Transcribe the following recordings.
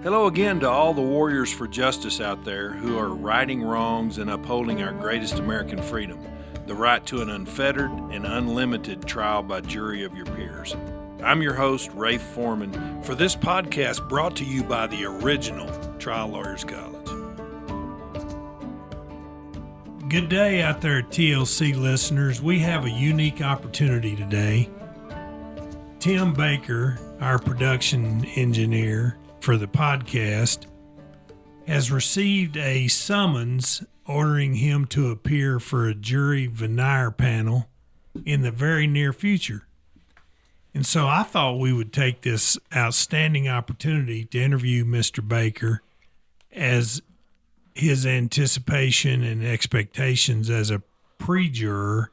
Hello again to all the warriors for justice out there who are righting wrongs and upholding our greatest American freedom, the right to an unfettered and unlimited trial by jury of your peers. I'm your host, Rafe Foreman, for this podcast brought to you by the original Trial Lawyers College. Good day out there, TLC listeners. We have a unique opportunity today. Tim Baker, our production engineer for the podcast, has received a summons ordering him to appear for a jury veneer panel in the very near future. And so I thought we would take this outstanding opportunity to interview Mr. Baker as his anticipation and expectations as a pre-juror.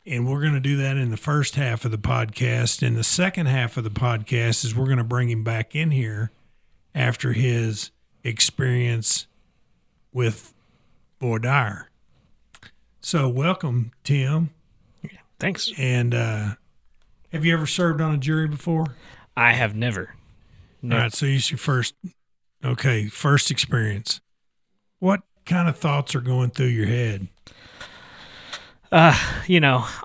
And we're going to do that in the first half of the podcast. In the second half of the podcast is we're going to bring him back in here after his experience with voir dire. So welcome, Tim. Thanks. And have you ever served on a jury before? I have never. No. All right, so it's your first experience. What kind of thoughts are going through your head?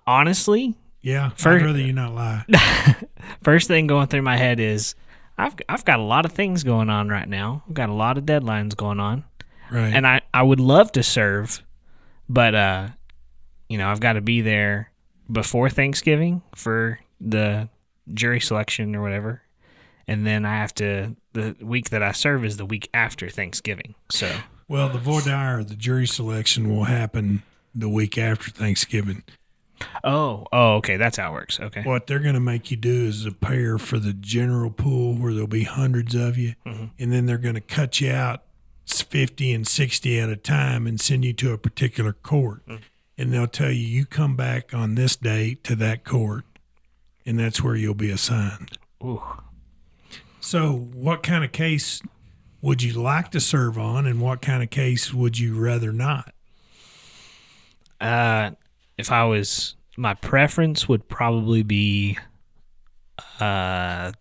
Honestly. Yeah, I'd rather you not lie. First thing going through my head is I've got a lot of things going on right now. I've got a lot of deadlines going on. Right. And I would love to serve, but I've got to be there before Thanksgiving for the jury selection or whatever. And then the week that I serve is the week after Thanksgiving. So, well, the voir dire, the jury selection will happen the week after Thanksgiving. Oh, okay. That's how it works. Okay. What they're going to make you do is appear for the general pool where there'll be hundreds of you. Mm-hmm. And then they're going to cut you out 50 and 60 at a time and send you to a particular court. Mm-hmm. And they'll tell you, you come back on this date to that court, and that's where you'll be assigned. Ooh. So what kind of case would you like to serve on, and what kind of case would you rather not? My preference would probably be probably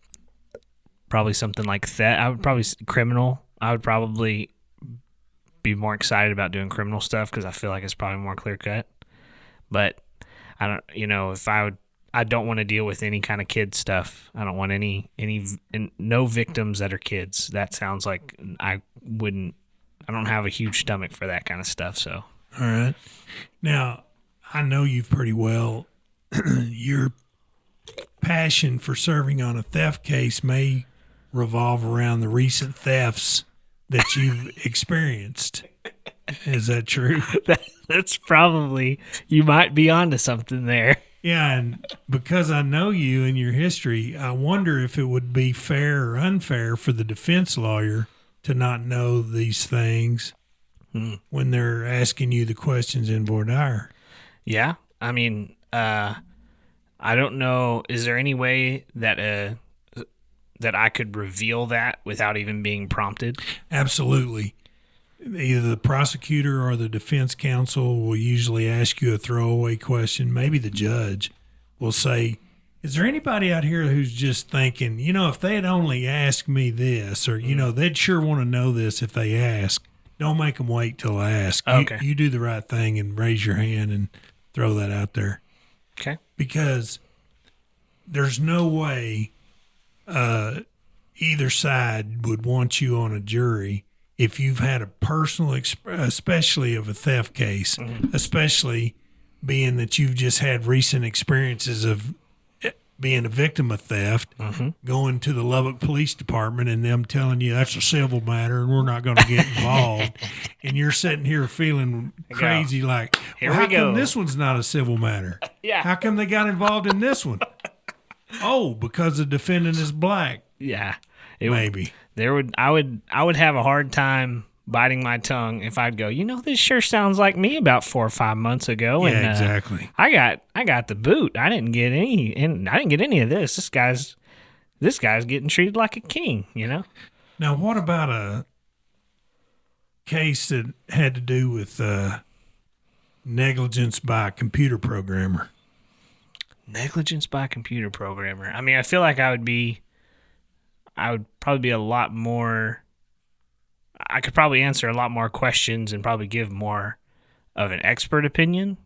something like that. I would probably criminal. I would probably be more excited about doing criminal stuff because I feel like it's probably more clear cut. But I don't, I don't want to deal with any kind of kid stuff. I don't want no victims that are kids. That sounds like I don't have a huge stomach for that kind of stuff. So. All right. Now, I know you pretty well. Your passion for serving on a theft case may revolve around the recent thefts that you've experienced. Is that true? That's probably, you might be onto something there. Yeah, and because I know you and your history, I wonder if it would be fair or unfair for the defense lawyer to not know these things when they're asking you the questions in voir dire. Yeah. I mean, I don't know. Is there any way that I could reveal that without even being prompted? Absolutely. Either the prosecutor or the defense counsel will usually ask you a throwaway question. Maybe the judge will say, is there anybody out here who's just thinking, if they had only asked me this, or, they'd sure want to know this if they ask. Don't make them wait till I ask. Okay. You do the right thing and raise your hand and throw that out there. Okay. Because there's no way either side would want you on a jury if you've had a personal, especially of a theft case, especially being that you've just had recent experiences of being a victim of theft, going to the Lubbock Police Department and them telling you that's a civil matter and we're not going to get involved. And you're sitting here feeling crazy like, how come this one's not a civil matter? Yeah. How come they got involved in this one? Oh, because the defendant is black. Yeah. Maybe. I would have a hard time biting my tongue if I'd go, this sure sounds like me about 4 or 5 months ago. Yeah, and, exactly. I got the boot. I didn't get any of this. This guy's getting treated like a king, Now, what about a case that had to do with negligence by a computer programmer? Negligence by a computer programmer. I mean, I feel like I would probably be a lot more I could probably answer a lot more questions and probably give more of an expert opinion,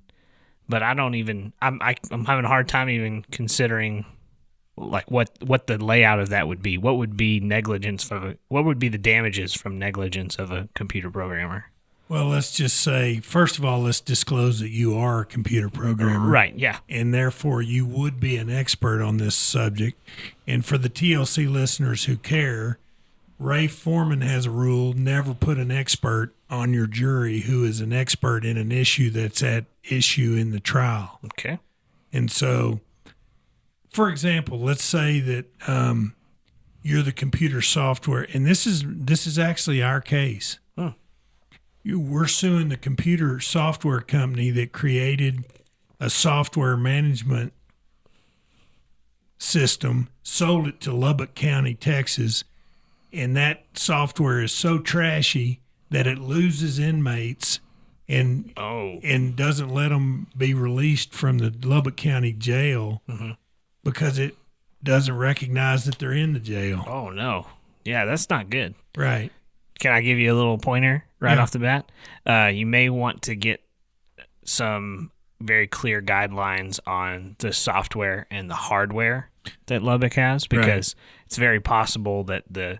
but I'm having a hard time even considering like what the layout of that would be. What would be what would be the damages from negligence of a computer programmer? Well, let's just say, first of all, let's disclose that you are a computer programmer. Right, yeah. And therefore, you would be an expert on this subject. And for the TLC listeners who care, Ray Foreman has a rule: never put an expert on your jury who is an expert in an issue that's at issue in the trial. Okay. And so, for example, let's say that you're the computer software, and this is actually our case. We're suing the computer software company that created a software management system, sold it to Lubbock County, Texas, and that software is so trashy that it loses inmates and doesn't let them be released from the Lubbock County jail because it doesn't recognize that they're in the jail. Oh, no. Yeah, that's not good. Right. Can I give you a little pointer off the bat? You may want to get some very clear guidelines on the software and the hardware that Lubbock has, because it's very possible that the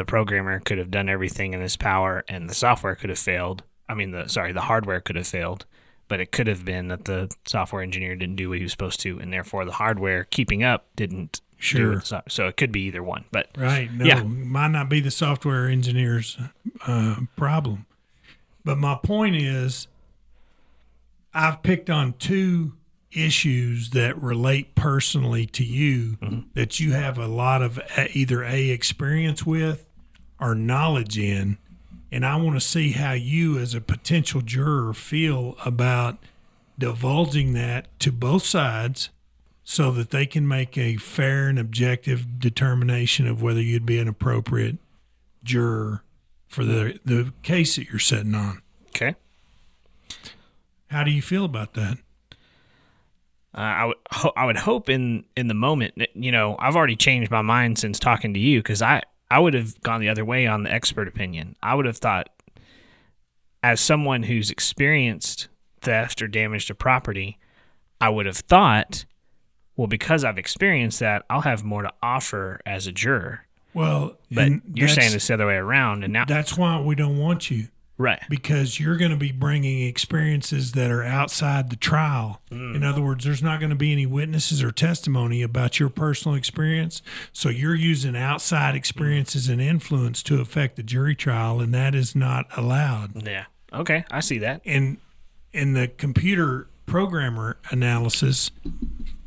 programmer could have done everything in his power and the software could have failed. I mean, the hardware could have failed, but it could have been that the software engineer didn't do what he was supposed to, and therefore the hardware keeping up didn't. Sure. So it could be either one, but no, it might not be the software engineer's problem. But my point is, I've picked on two issues that relate personally to you that you have a lot of either experience with or knowledge in, and I want to see how you as a potential juror feel about divulging that to both sides, so that they can make a fair and objective determination of whether you'd be an appropriate juror for the case that you're sitting on. Okay. How do you feel about that? I would hope in the moment, I've already changed my mind since talking to you, because I would have gone the other way on the expert opinion. I would have thought, as someone who's experienced theft or damage to property, I would have thought, well, because I've experienced that, I'll have more to offer as a juror. Well, but you're saying it's the other way around, and now that's why we don't want you, right? Because you're going to be bringing experiences that are outside the trial. In other words, there's not going to be any witnesses or testimony about your personal experience. So you're using outside experiences and influence to affect the jury trial, and that is not allowed. Yeah. Okay, I see that. And in the computer programmer analysis,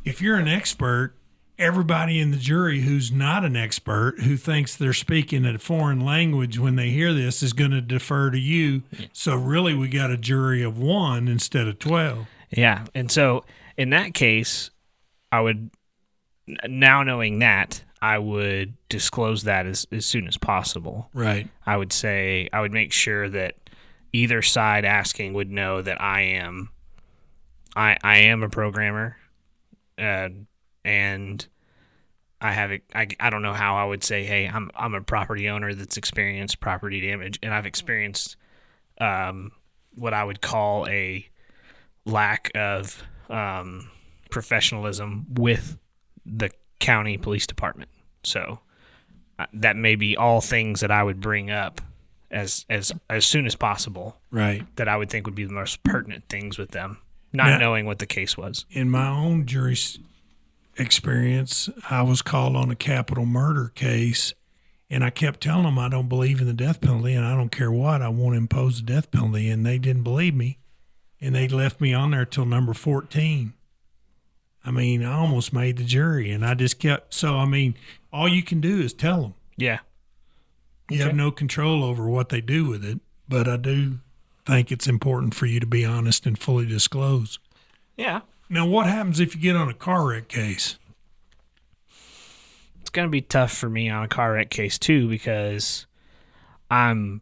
if you're an expert, everybody in the jury who's not an expert, who thinks they're speaking a foreign language when they hear this, is going to defer to you. So really, we got a jury of 1 instead of 12. Yeah, and so in that case, I would, now knowing that, I would disclose that as soon as possible. Right. I would make sure that either side asking would know that I am a programmer. And I don't know how I would say, hey, I'm a property owner that's experienced property damage, and I've experienced what I would call a lack of professionalism with the county police department. So that may be all things that I would bring up as soon as possible. Right. That I would think would be the most pertinent things with them, not knowing what the case was. In my own jury experience, I was called on a capital murder case, and I kept telling them I don't believe in the death penalty, and I don't care what, I won't impose the death penalty, and they didn't believe me, and they left me on there till number 14. I mean, I almost made the jury, and I just kept. So, I mean, all you can do is tell them. Yeah. You have no control over what they do with it, but I do think it's important for you to be honest and fully disclose. Yeah. Now, what happens if you get on a car wreck case? It's going to be tough for me on a car wreck case, too, because I'm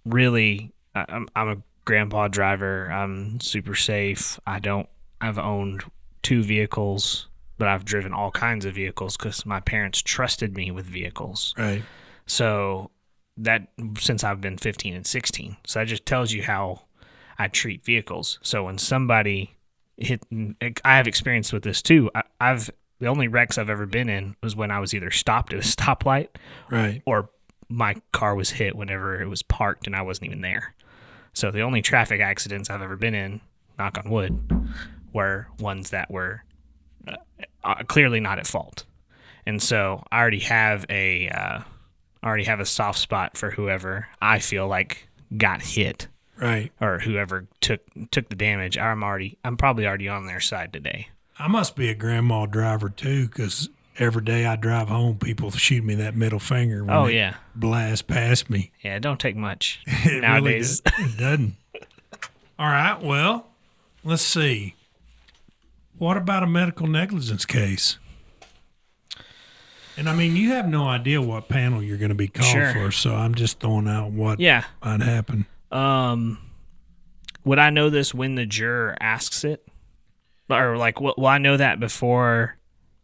a grandpa driver. I'm super safe. I've owned 2 vehicles, but I've driven all kinds of vehicles because my parents trusted me with vehicles. Right. So that since I've been 15 and 16. So that just tells you how I treat vehicles. So when somebody I have experience with this too. The only wrecks I've ever been in was when I was either stopped at a stoplight, Right. or my car was hit whenever it was parked and I wasn't even there. So the only traffic accidents I've ever been in, knock on wood, were ones that were clearly not at fault. And so I already have a soft spot for whoever I feel like got hit, Right. or whoever took the damage. I'm probably already on their side today. I must be a grandma driver too, because every day I drive home, people shoot me that middle finger when they blast past me. Yeah, it don't take much It nowadays. Really it doesn't. All right, well, let's see. What about a medical negligence case? And I mean, you have no idea what panel you're going to be called for, so I'm just throwing out what might happen. Would I know this when the juror asks it? Or like, will I know that before?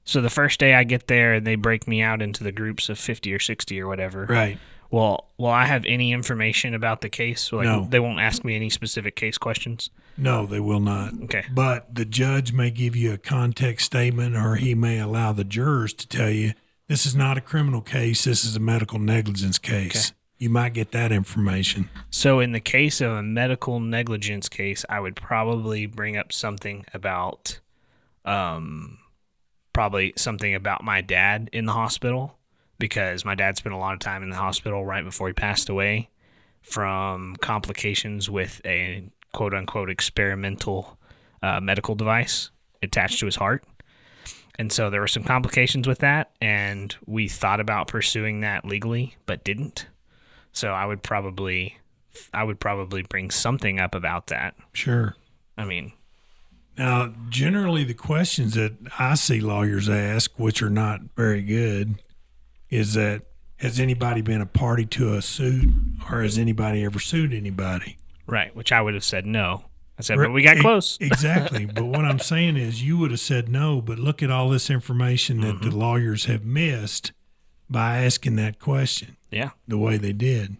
So the first day I get there and they break me out into the groups of 50 or 60 or whatever. Right. Well, will I have any information about the case? Like, no. They won't ask me any specific case questions? No, they will not. Okay. But the judge may give you a context statement, or he may allow the jurors to tell you, this is not a criminal case, this is a medical negligence case. Okay. You might get that information. So in the case of a medical negligence case, I would probably bring up something about my dad in the hospital, because my dad spent a lot of time in the hospital right before he passed away from complications with a quote-unquote experimental medical device attached to his heart. And so there were some complications with that, and we thought about pursuing that legally, but didn't. So I would probably bring something up about that. Sure. I mean, now, generally the questions that I see lawyers ask, which are not very good, is that, has anybody been a party to a suit, or has anybody ever sued anybody? Right, which I would have said no. I said, but we got close. Exactly. But what I'm saying is, you would have said no, but look at all this information that the lawyers have missed by asking that question. Yeah. The way they did.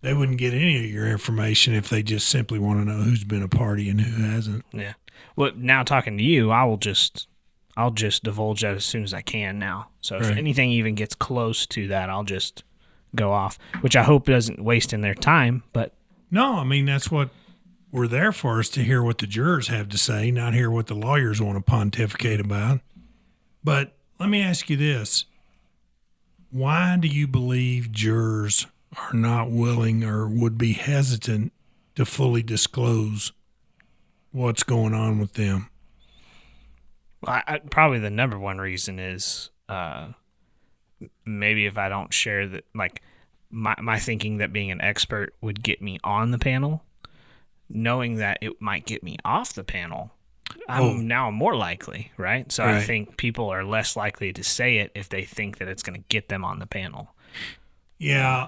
They wouldn't get any of your information if they just simply want to know who's been a party and who hasn't. Yeah. Well, now talking to you, I'll just divulge that as soon as I can now. So if anything even gets close to that, I'll just go off, which I hope doesn't waste in their time. But no, I mean, that's what we're there for, is to hear what the jurors have to say, not hear what the lawyers want to pontificate about. But let me ask you this. Why do you believe jurors are not willing or would be hesitant to fully disclose what's going on with them? Probably the number one reason is maybe if I don't share that, like my thinking that being an expert would get me on the panel, knowing that it might get me off the panel. I'm now more likely, right? So I think people are less likely to say it if they think that it's going to get them on the panel. Yeah,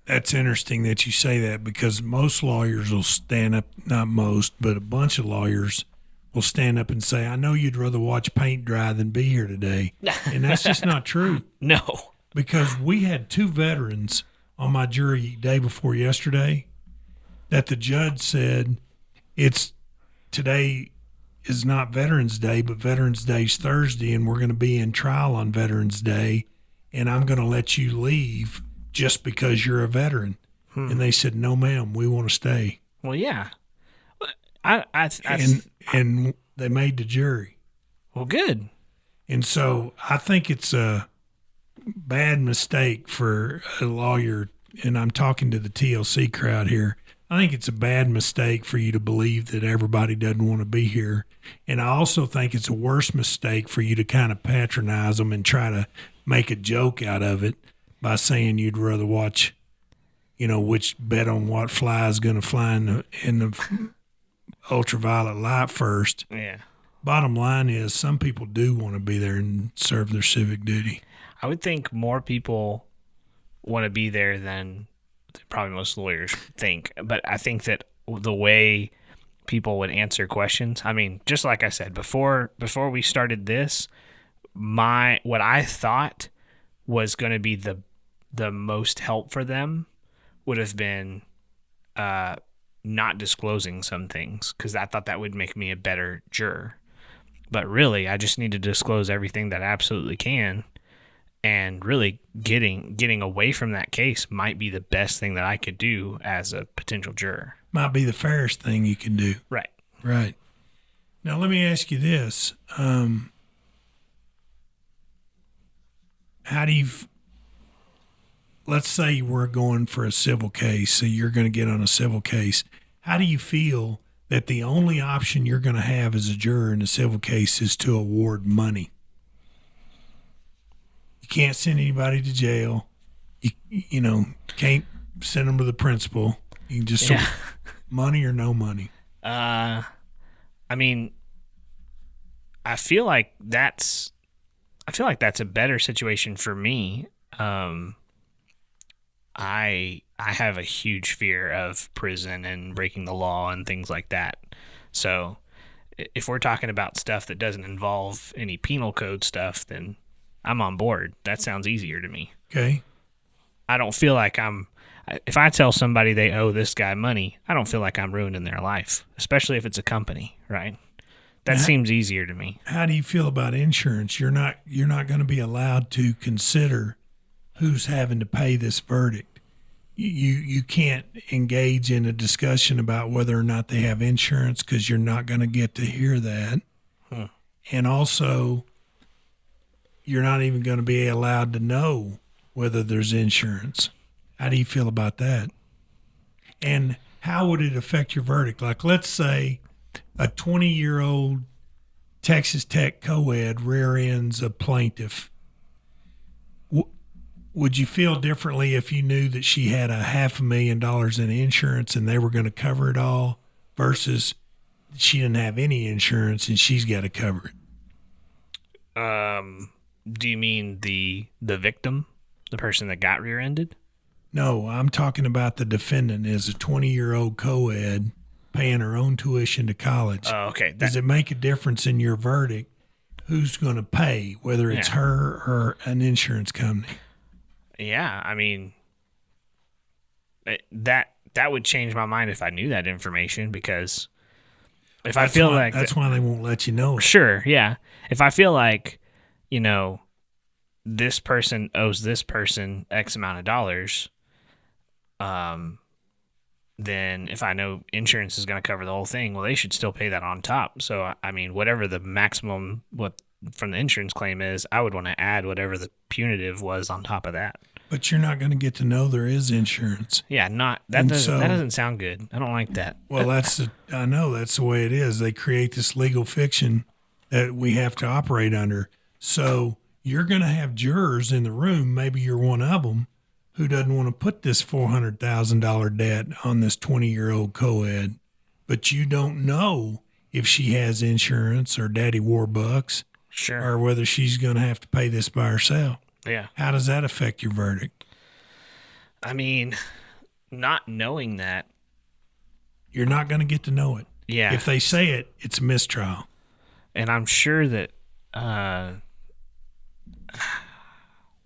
that's interesting that you say that, because most lawyers will stand up, not most, but a bunch of lawyers will stand up and say, I know you'd rather watch paint dry than be here today. And that's just not true. No. Because we had 2 veterans on my jury day before yesterday that the judge said, today is not Veterans Day, but Veterans Day's Thursday, and we're going to be in trial on Veterans Day, and I'm going to let you leave just because you're a veteran. And they said, no, ma'am, we want to stay. Well, yeah. And they made the jury. Well, good. And so I think it's a bad mistake for a lawyer, and I'm talking to the TLC crowd here, I think it's a bad mistake for you to believe that everybody doesn't want to be here. And I also think it's a worse mistake for you to kind of patronize them and try to make a joke out of it by saying you'd rather watch, which bet on what fly is going to fly in the ultraviolet light first. Yeah. Bottom line is, some people do want to be there and serve their civic duty. I would think more people want to be there than probably most lawyers think. But I think that the way people would answer questions, I mean, just like I said, before we started this, what I thought was going to be the the most help for them would have been not disclosing some things, because I thought that would make me a better juror. But really, I just need to disclose everything that I absolutely can, and really getting away from that case might be the best thing that I could do as a potential juror. Might be the fairest thing you can do. Right. Right. Now, let me ask you this. How do you, let's say we're going for a civil case, so you're going to get on a civil case. How do you feel that the only option you're going to have as a juror in a civil case is to award money? You can't send anybody to jail. You know, can't send them to the principal. You can just money or no money. I mean, I feel like that's a better situation for me. I have a huge fear of prison and breaking the law and things like that. So if we're talking about stuff that doesn't involve any penal code stuff, then I'm on board. That sounds easier to me. Okay. I don't feel like if I tell somebody they owe this guy money, I don't feel like I'm ruining their life, especially if it's a company, right? That seems easier to me. How do you feel about insurance? You're not going to be allowed to consider who's having to pay this verdict. You can't engage in a discussion about whether or not they have insurance, because you're not going to get to hear that. And also, you're not even going to be allowed to know whether there's insurance. How do you feel about that? And how would it affect your verdict? Like, let's say a 20-year-old Texas Tech co-ed rear ends a plaintiff. Would you feel differently if you knew that she had $500,000 in insurance and they were going to cover it all, versus she didn't have any insurance and she's got to cover it? Do you mean the victim, the person that got rear-ended? No, I'm talking about the defendant is a 20-year-old co-ed paying her own tuition to college. Oh, okay. Does it make a difference in your verdict who's going to pay, whether it's her or an insurance company? Yeah, I mean, that would change my mind if I knew that information, because if I feel like that's why they won't let you know. Sure, yeah. If I feel like, you know, this person owes this person X amount of dollars, then if I know insurance is going to cover the whole thing, well, they should still pay that on top. So, I mean, whatever the maximum from the insurance claim is, I would want to add whatever the punitive was on top of that. But you're not going to get to know there is insurance. Yeah, that doesn't sound good. I don't like that. Well, I know that's the way it is. They create this legal fiction that we have to operate under. So you're going to have jurors in the room, maybe you're one of them, who doesn't want to put this $400,000 debt on this 20-year-old co-ed, but you don't know if she has insurance or Daddy Warbucks, sure, or whether she's going to have to pay this by herself. Yeah. How does that affect your verdict? I mean, not knowing that, you're not going to get to know it. Yeah. If they say it, it's a mistrial. And I'm sure that,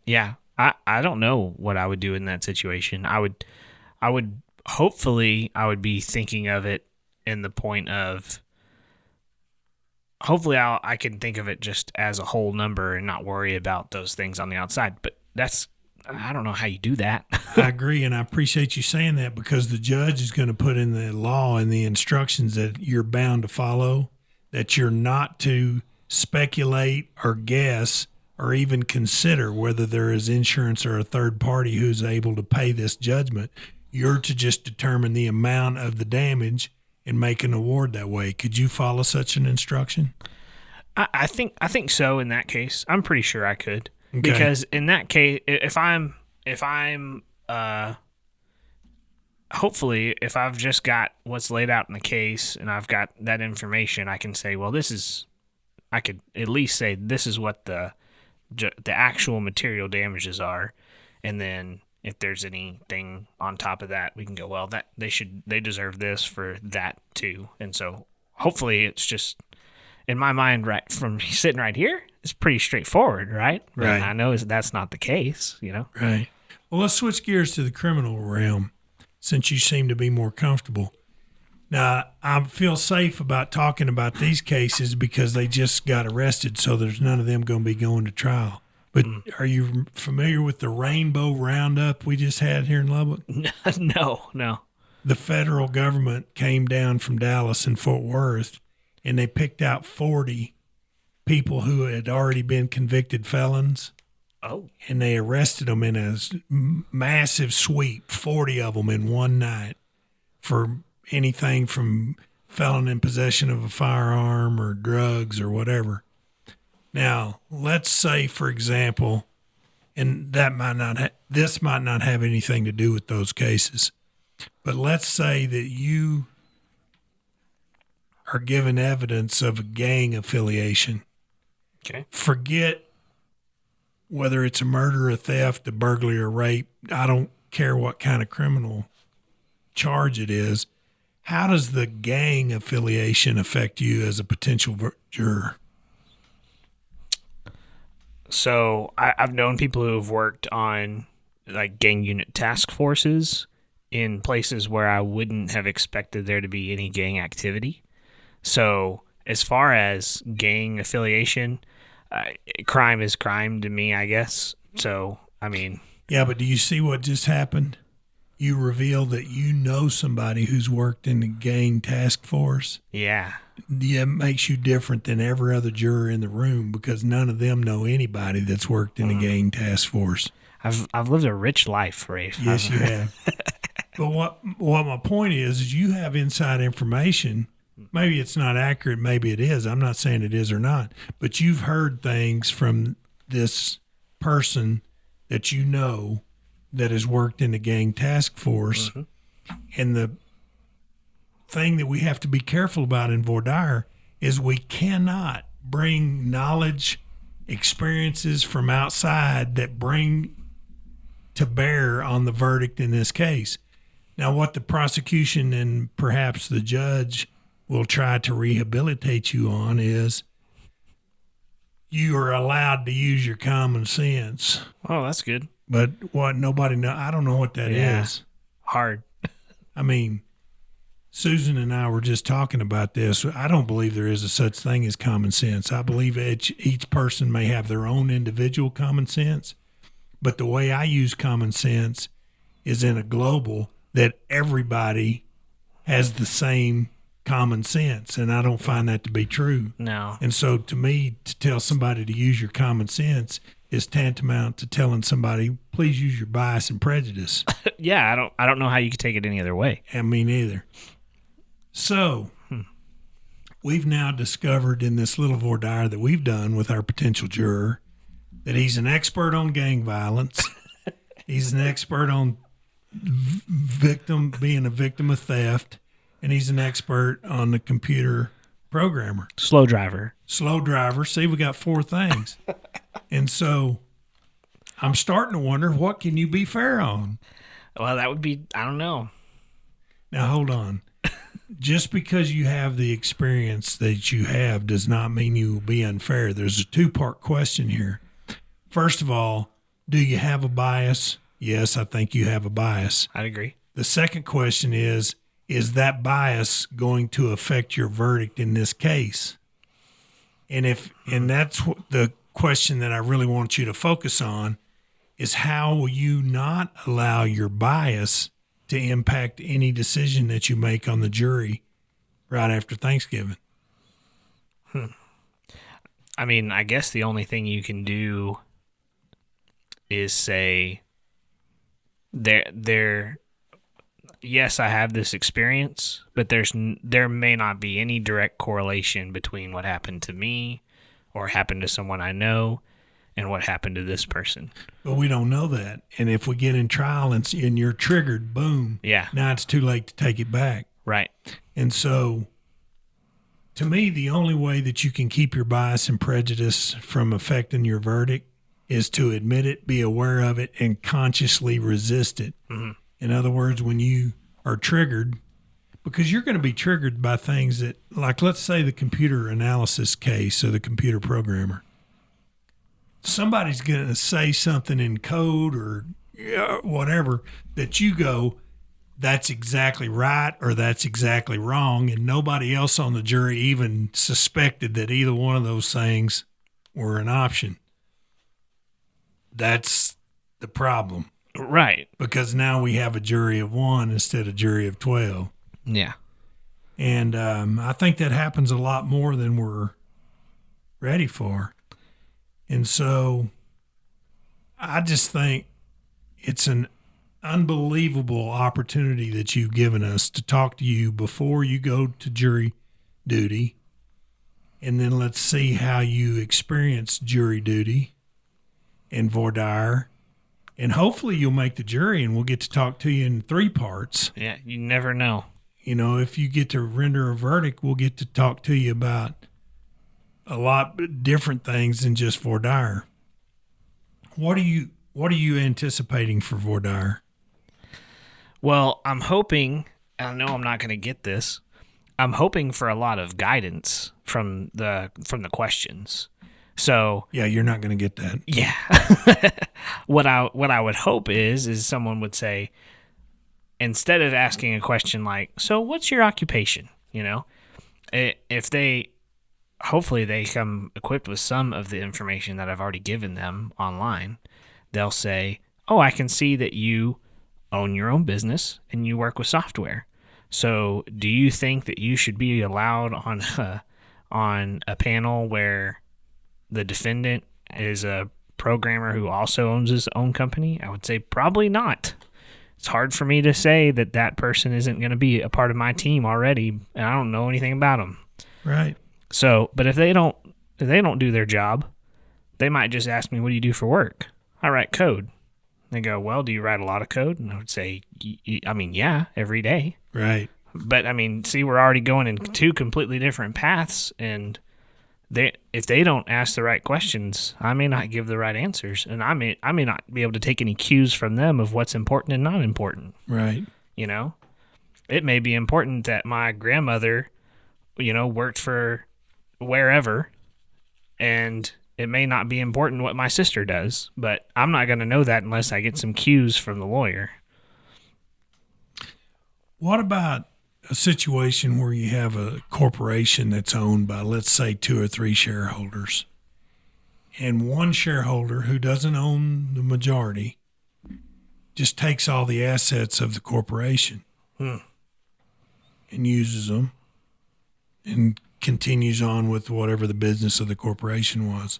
yeah, I don't know what I would do in that situation. I would hopefully I would be thinking of it in the point of, hopefully I can think of it just as a whole number and not worry about those things on the outside. But I don't know how you do that. I agree, and I appreciate you saying that, because the judge is going to put in the law and the instructions that you're bound to follow, that you're not to speculate or guess or even consider whether there is insurance or a third party who's able to pay this judgment. You're to just determine the amount of the damage and make an award that way. Could you follow such an instruction? I think so in that case. I'm pretty sure I could. Okay. Because in that case, if I'm hopefully if I've just got what's laid out in the case and I've got that information, I can say, well, I could at least say this is what the actual material damages are, and then if there's anything on top of that, we can go, well, that they deserve this for that too. And so hopefully it's just, in my mind, right from sitting right here, it's pretty straightforward, right? Right. And I know that's not the case, you know? Right. Well, let's switch gears to the criminal realm since you seem to be more comfortable. Now, I feel safe about talking about these cases because they just got arrested, so there's none of them going to be going to trial. But are you familiar with the Rainbow Roundup we just had here in Lubbock? No. The federal government came down from Dallas and Fort Worth, and they picked out 40 people who had already been convicted felons. Oh. And they arrested them in a massive sweep, 40 of them in one night, for anything from felon in possession of a firearm or drugs or whatever. Now, let's say, for example, and that this might not have anything to do with those cases, but let's say that you are given evidence of a gang affiliation. Okay. Forget whether it's a murder, a theft, a burglary, or rape. I don't care what kind of criminal charge it is. How does the gang affiliation affect you as a potential juror? So I've known people who have worked on like gang unit task forces in places where I wouldn't have expected there to be any gang activity. So as far as gang affiliation, crime is crime to me, I guess. So, I mean. Yeah, but do you see what just happened? You revealed that you know somebody who's worked in the gang task force. Yeah. Yeah, it makes you different than every other juror in the room because none of them know anybody that's worked in the gang task force. I've lived a rich life, Rafe. Yes, you have. But what my point is you have inside information. Maybe it's not accurate. Maybe it is. I'm not saying it is or not. But you've heard things from this person that you know that has worked in the gang task force. Mm-hmm. And the thing that we have to be careful about in voir dire is we cannot bring knowledge, experiences from outside that bring to bear on the verdict in this case. Now, what the prosecution and perhaps the judge will try to rehabilitate you on is you are allowed to use your common sense. Oh, that's good. But what nobody know, I don't know what that is. Hard. I mean, Susan and I were just talking about this. I don't believe there is a such thing as common sense. I believe each person may have their own individual common sense, but the way I use common sense is in a global that everybody has the same common sense, and I don't find that to be true. No. And so to me, to tell somebody to use your common sense is tantamount to telling somebody, please use your bias and prejudice. Yeah, I don't know how you could take it any other way. And me neither. So we've now discovered in this little voir dire that we've done with our potential juror that he's an expert on gang violence. He's an expert on being a victim of theft. And he's an expert on the computer programmer. Slow driver. See, we got 4 things. And so I'm starting to wonder, what can you be fair on? Well, that would be, I don't know. Now, hold on. Just because you have the experience that you have does not mean you will be unfair. There's a 2-part question here. First of all, do you have a bias? Yes, I think you have a bias. I'd agree. The second question is that bias going to affect your verdict in this case? And that's the question that I really want you to focus on is how will you not allow your bias to impact any decision that you make on the jury right after Thanksgiving? I mean, I guess the only thing you can do is say yes, I have this experience, but there may not be any direct correlation between what happened to me or happened to someone I know and what happened to this person. But we don't know that. And if we get in trial and you're triggered, boom. Yeah. Now it's too late to take it back. Right. And so to me, the only way that you can keep your bias and prejudice from affecting your verdict is to admit it, be aware of it, and consciously resist it. Mm-hmm. In other words, when you are triggered, because you're going to be triggered by things that, like, let's say the computer analysis case or the computer programmer. Somebody's going to say something in code or whatever, that you go, that's exactly right or that's exactly wrong, and nobody else on the jury even suspected that either one of those things were an option. That's the problem. Right. Because now we have a jury of 1 instead of a jury of 12. Yeah. And I think that happens a lot more than we're ready for. And so I just think it's an unbelievable opportunity that you've given us to talk to you before you go to jury duty. And then let's see how you experience jury duty and voir dire. And hopefully you'll make the jury and we'll get to talk to you in 3 parts. Yeah, you never know. You know, if you get to render a verdict, we'll get to talk to you about a lot different things than just voir dire. What are you anticipating for voir dire? Well, I'm hoping, I know I'm not going to get this, I'm hoping for a lot of guidance from the questions. So yeah, you're not going to get that. Yeah. What I would hope is someone would say, instead of asking a question like, so what's your occupation? You know, if hopefully they come equipped with some of the information that I've already given them online. They'll say, oh, I can see that you own your own business and you work with software. So do you think that you should be allowed on a panel where the defendant is a programmer who also owns his own company? I would say probably not. It's hard for me to say that person isn't going to be a part of my team already, and I don't know anything about them. Right. So, but if they don't do their job, they might just ask me, what do you do for work? I write code. They go, well, do you write a lot of code? And I would say, yeah, every day. Right. But, see, we're already going in 2 completely different paths, and if they don't ask the right questions, I may not give the right answers, and I may not be able to take any cues from them of what's important and not important. Right. You know, it may be important that my grandmother, worked for wherever, and it may not be important what my sister does, but I'm not going to know that unless I get some cues from the lawyer. What about a situation where you have a corporation that's owned by, let's say, 2 or 3 shareholders, and one shareholder who doesn't own the majority just takes all the assets of the corporation and uses them and continues on with whatever the business of the corporation was?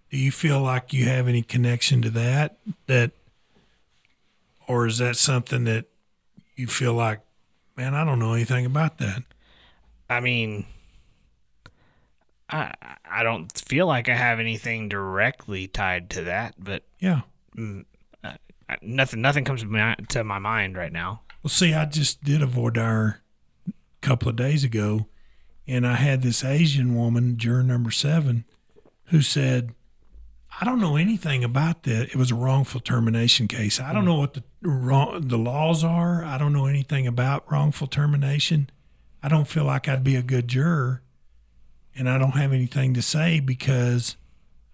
Do you feel like you have any connection to that, or is that something that you feel like, man, I don't know anything about that? I don't feel like I have anything directly tied to that, but yeah, nothing comes to my mind right now. Well, see, I just did a voir dire a couple of days ago, and I had this Asian woman, juror number 7, who said, I don't know anything about that. It was a wrongful termination case. I don't know what the laws are. I don't know anything about wrongful termination. I don't feel like I'd be a good juror, and I don't have anything to say because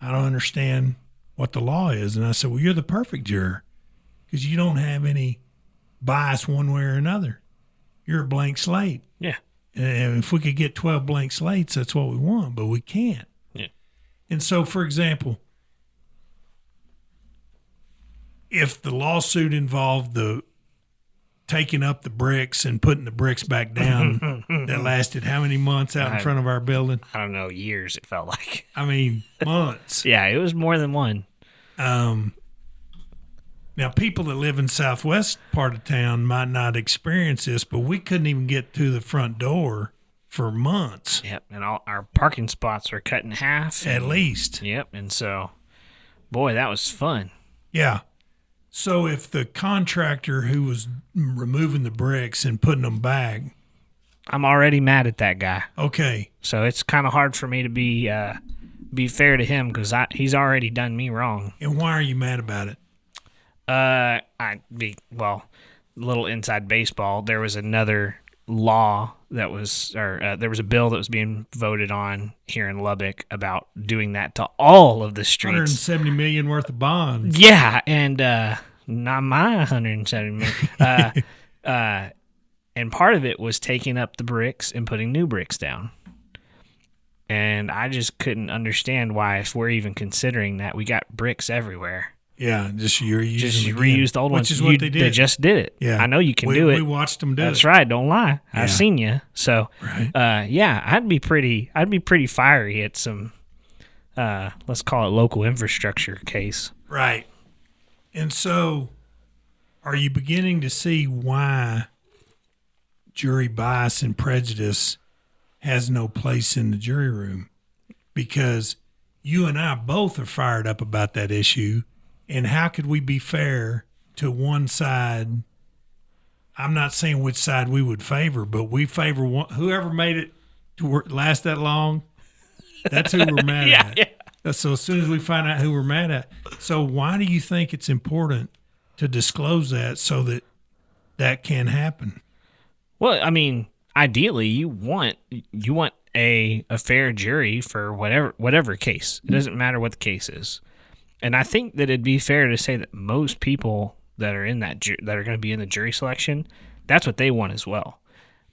I don't understand what the law is. And I said, well, you're the perfect juror because you don't have any bias one way or another. You're a blank slate. Yeah. And if we could get 12 blank slates, that's what we want, but we can't. Yeah. And so, for example, if the lawsuit involved the taking up the bricks and putting the bricks back down, that lasted how many months out in front of our building? I don't know, years it felt like. Months. Yeah, it was more than one. Now, people that live in southwest part of town might not experience this, but we couldn't even get to the front door for months. Yep, and all our parking spots were cut in half. At least. Yep, and so, boy, that was fun. Yeah. So if the contractor who was removing the bricks and putting them back, I'm already mad at that guy. Okay. So it's kind of hard for me to be fair to him because he's already done me wrong. And why are you mad about it? A little inside baseball. There was another law that was, there was a bill that was being voted on here in Lubbock about doing that to all of the streets. $170 million worth of bonds. Yeah, and not my 170 million. And part of it was taking up the bricks and putting new bricks down. And I just couldn't understand why, if we're even considering that, we got bricks everywhere. Yeah, just reuse the old ones. Which is what they did. They just did it. Yeah, I know you can do it. We watched them do That's it. right. Don't lie. Yeah. I've seen you. So, right. yeah, I'd be pretty fiery at some, let's call it local infrastructure case. Right. And so, are you beginning to see why jury bias and prejudice has no place in the jury room? Because you and I both are fired up about that issue. And how could we be fair to one side? I'm not saying which side we would favor, but we favor whoever made it to last that long. That's who we're mad at. Yeah. So as soon as we find out who we're mad at. So why do you think it's important to disclose that so that that can happen? Well, I mean, ideally, you want a fair jury for whatever case. It doesn't matter what the case is. And I think that it'd be fair to say that most people that are in that that are going to be in the jury selection, that's what they want as well.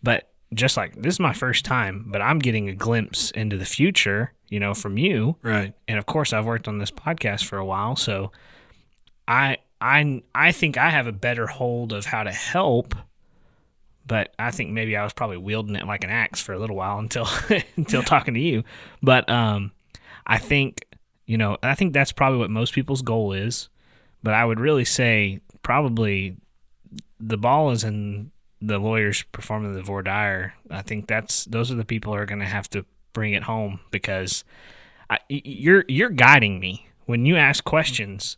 But just like this is my first time, but I'm getting a glimpse into the future, from you. Right. And of course, I've worked on this podcast for a while, so I think I have a better hold of how to help. But I think maybe I was probably wielding it like an axe for a little while until talking to you. But I think. I think that's probably what most people's goal is, but I would really say probably the ball is in the lawyers performing the voir dire. I think those are the people who are going to have to bring it home, because you're guiding me when you ask questions.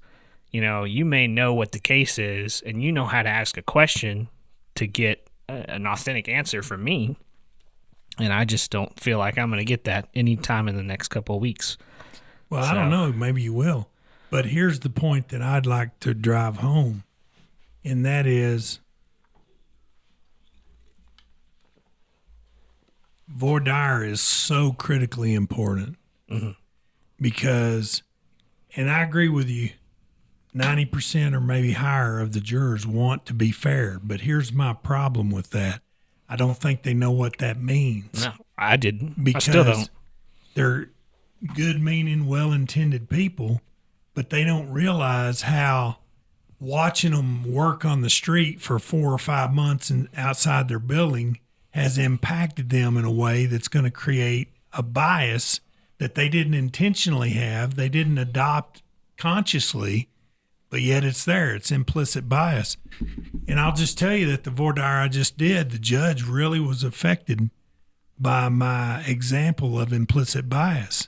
You may know what the case is, and you know how to ask a question to get an authentic answer from me, and I just don't feel like I'm going to get that anytime in the next couple of weeks. Well, I don't know. Maybe you will. But here's the point that I'd like to drive home, and that is voir dire is so critically important because, and I agree with you, 90% or maybe higher of the jurors want to be fair. But here's my problem with that. I don't think they know what that means. No, I didn't. Because I still don't. They're good-meaning, well-intended people, but they don't realize how watching them work on the street for 4 or 5 months and outside their building has impacted them in a way that's going to create a bias that they didn't intentionally have. They didn't adopt consciously, but yet it's there. It's implicit bias. And I'll just tell you that the voir dire I just did, the judge really was affected by my example of implicit bias,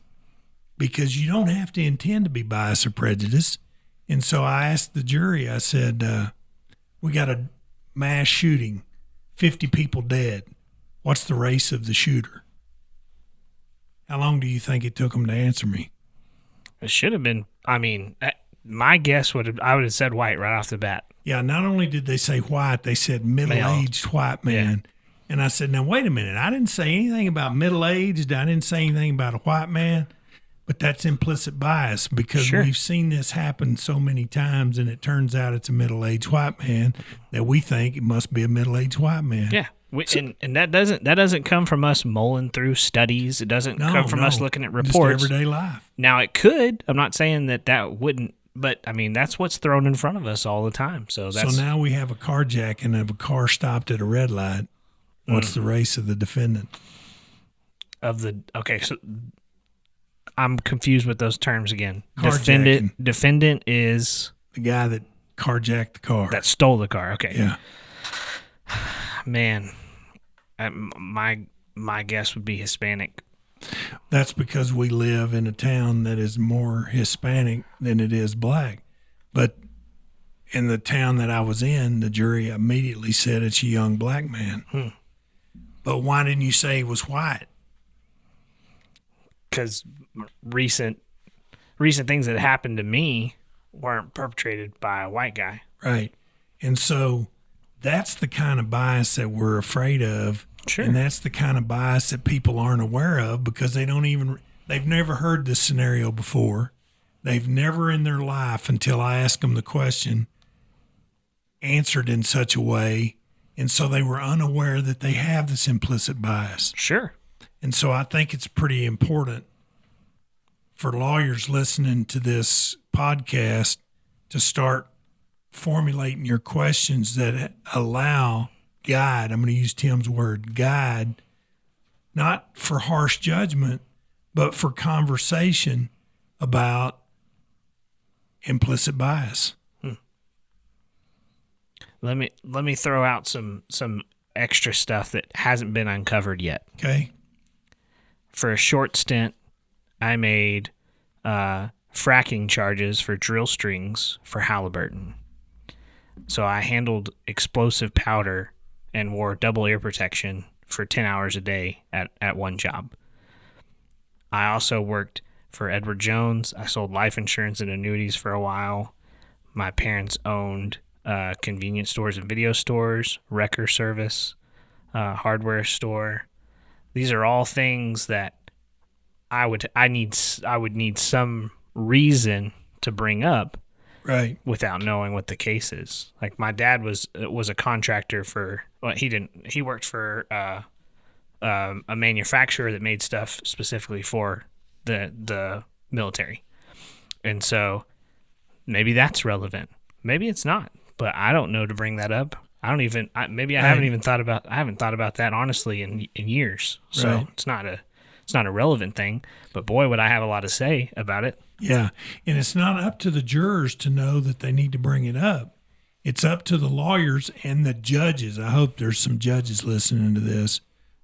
because you don't have to intend to be biased or prejudiced. And so I asked the jury, I said, we got a mass shooting, 50 people dead. What's the race of the shooter? How long do you think it took them to answer me? It should have been, my guess I would have said white right off the bat. Yeah, not only did they say white, they said middle-aged white man. Yeah. And I said, now, wait a minute. I didn't say anything about middle-aged. I didn't say anything about a white man. But that's implicit bias, because we've seen this happen so many times, and it turns out it's a middle-aged white man that we think it must be a middle-aged white man. Yeah, and that doesn't come from us mulling through studies. It doesn't come from us looking at reports. Just everyday life. Now, it could. I'm not saying that wouldn't, but that's what's thrown in front of us all the time. So now we have a carjacking of a car stopped at a red light. What's the race of the defendant? So I'm confused with those terms again. Defendant is the guy that carjacked the car. That stole the car. Okay. Yeah. Man, my guess would be Hispanic. That's because we live in a town that is more Hispanic than it is black. But in the town that I was in, the jury immediately said it's a young black man. But why didn't you say he was white? Because recent things that happened to me weren't perpetrated by a white guy. Right. And so that's the kind of bias that we're afraid of. Sure. And that's the kind of bias that people aren't aware of, because they've never heard this scenario before. They've never in their life, until I ask them the question, answered in such a way, and so they were unaware that they have this implicit bias. Sure. And so I think it's pretty important for lawyers listening to this podcast to start formulating your questions that guide, I'm going to use Tim's word, guide, not for harsh judgment, but for conversation about implicit bias. Let me throw out some extra stuff that hasn't been uncovered yet. Okay. For a short stint, I made fracking charges for drill strings for Halliburton. So I handled explosive powder and wore double ear protection for 10 hours a day at one job. I also worked for Edward Jones. I sold life insurance and annuities for a while. My parents owned convenience stores and video stores, wrecker service, hardware store. These are all things that I would need some reason to bring up, right, without knowing what the case is. Like my dad was a contractor for. Well, he worked for a manufacturer that made stuff specifically for the military, and so maybe that's relevant. Maybe it's not, but I don't know to bring that up. I haven't even thought about that honestly in years. So right. It's not a relevant thing, but boy, would I have a lot to say about it. Yeah. And it's not up to the jurors to know that they need to bring it up. It's up to the lawyers and the judges. I hope there's some judges listening to this.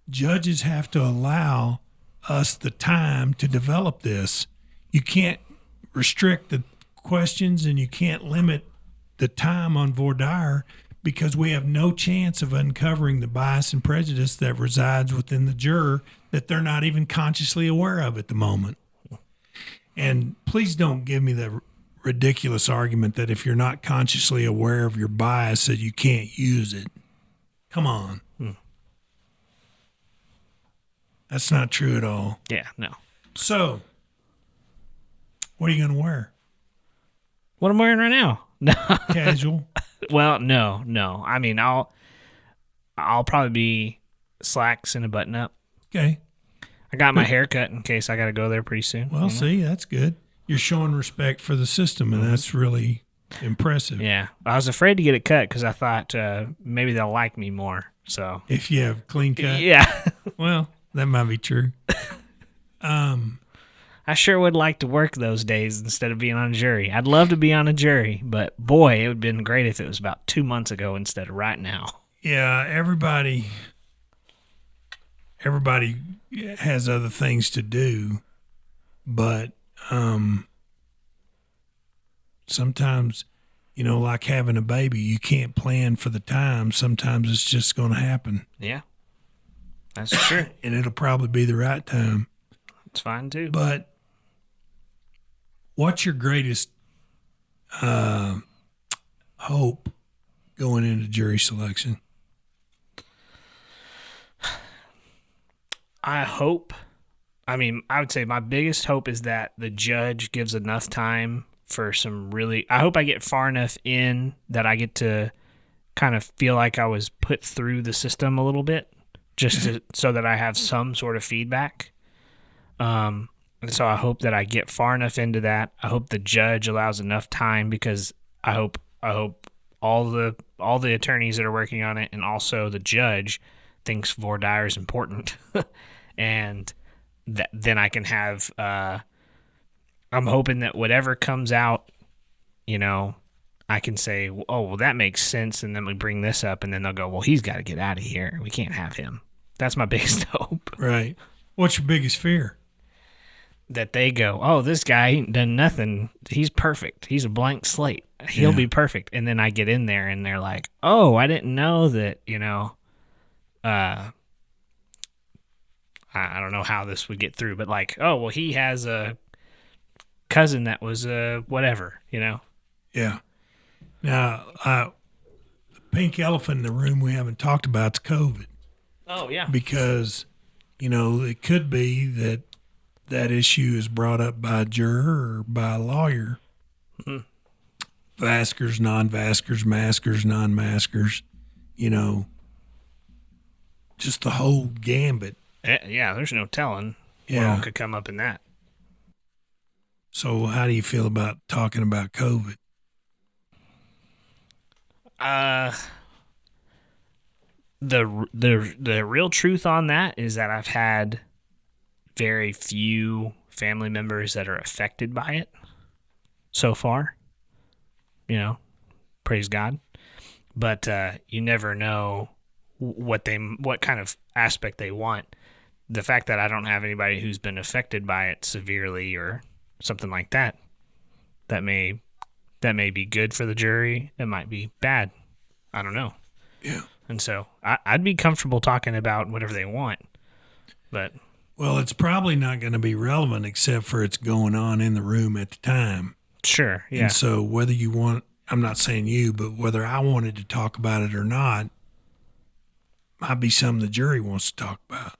Judges have to allow us the time to develop this. You can't restrict the questions and you can't limit the time on voir dire because we have no chance of uncovering the bias and prejudice that resides within the juror that they're not even consciously aware of at the moment. And please don't give me the ridiculous argument that if you're not consciously aware of your bias that you can't use it. Come on. That's not true at all. Yeah, no. So, what are you going to wear? What I'm wearing right now? No. Casual? Well, no. I mean, I'll probably be slacks and a button up. Okay. I got my hair cut in case I got to go there pretty soon. Well, see, that's good. You're showing respect for the system, and that's really impressive. Yeah. I was afraid to get it cut because I thought maybe they'll like me more. So If you have clean cut? Yeah. Well, that might be true. I sure would like to work those days instead of being on a jury. I'd love to be on a jury, but boy, it would have been great if it was about 2 months ago instead of right now. Yeah, everybody has other things to do, but sometimes, like having a baby, you can't plan for the time. Sometimes it's just going to happen. Yeah, that's true. And it'll probably be the right time. It's fine too. But what's your greatest hope going into jury selection? I would say my biggest hope is that the judge gives enough time for I hope I get far enough in that I get to kind of feel like I was put through the system a little bit, so that I have some sort of feedback. And so I hope that I get far enough into that. I hope the judge allows enough time because I hope all the attorneys that are working on it and also the judge thinks voir dire is important. And then I can have, I'm hoping that whatever comes out, I can say, oh, well, that makes sense. And then we bring this up and then they'll go, well, he's got to get out of here. We can't have him. That's my biggest hope. Right. What's your biggest fear? That they go, oh, this guy ain't done nothing. He's perfect. He's a blank slate. He'll be perfect. And then I get in there and they're like, oh, I didn't know that, I don't know how this would get through, but like, oh, well, he has a cousin that was whatever, Yeah. Now, the pink elephant in the room we haven't talked about is COVID. Oh, yeah. Because, it could be that issue is brought up by a juror or by a lawyer. Vaskers, non-vaskers, maskers, non-maskers, just the whole gambit. Yeah, there's no telling what all could come up in that. So how do you feel about talking about COVID? The real truth on that is that I've had very few family members that are affected by it so far. Praise God. But you never know what kind of aspect they want. The fact that I don't have anybody who's been affected by it severely or something like that, that may be good for the jury. It might be bad. I don't know. Yeah. And so I'd be comfortable talking about whatever they want. But well, it's probably not going to be relevant except for it's going on in the room at the time. Sure. Yeah. And so whether you want, I'm not saying you, but whether I wanted to talk about it or not, might be something the jury wants to talk about.